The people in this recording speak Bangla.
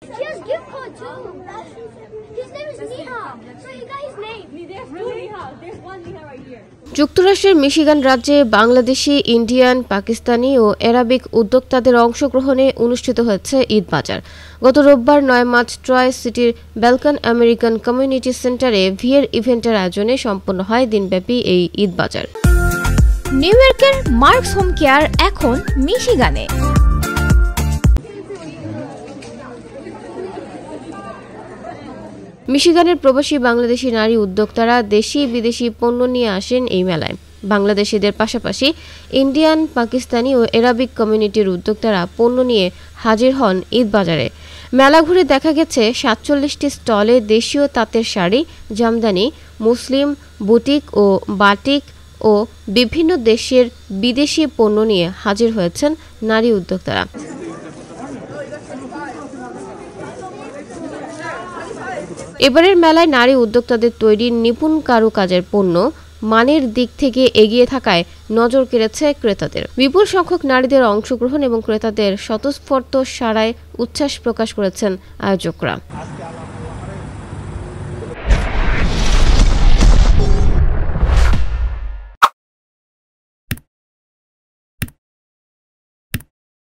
She has gift card too. His name is Neha. So you got his name. There's two Neha. There's one Neha right here. যুক্তরাষ্ট্রের মিশিগান রাজ্যে বাংলাদেশি, ইন্ডিয়ান, পাকিস্তানি ও অ্যারাবিক উদ্যোক্তাদের অংশগ্রহণে অনুষ্ঠিত হয়েছে ঈদ বাজার। গত রোববার 9 মার্চ ট্রয় সিটির ব্যালকান আমেরিকান কমিউনিটি সেন্টারে ভিএর ইভেন্টের আয়োজনে সম্পন্ন হয় দিনব্যাপী এই ঈদ বাজার। নিউ ইয়র্কের মার্কস হোম কেয়ার এখন মিশিগানে। মিশিগানের প্রবাসী বাংলাদেশি নারী উদ্যোক্তারা দেশি বিদেশি পণ্য নিয়ে আসেন এই মেলায়। বাংলাদেশিদের পাশাপাশি ইন্ডিয়ান, পাকিস্তানি ও অ্যারাবিক কমিউনিটির উদ্যোক্তারা পণ্য নিয়ে হাজির হন ঈদ বাজারে। মেলা ঘুরে দেখা গেছে ৪৭টি স্টলে দেশীয় তাঁতের শাড়ি, জামদানি, মুসলিম, বুটিক ও বাটিক ও বিভিন্ন দেশের বিদেশি পণ্য নিয়ে হাজির হয়েছেন নারী উদ্যোক্তারা। এবারের মেলায় নারী উদ্যোক্তাদের তৈরি নিপুণ কারুকাজের পণ্য মানের দিক থেকে এগিয়ে থাকায় নজর কেড়েছে ক্রেতাদের। বিপুল সংখ্যক নারীদের অংশগ্রহণ এবং ক্রেতাদের স্বতঃস্ফূর্ত সাড়ায় উচ্ছ্বাস প্রকাশ করেছেন আয়োজকরা।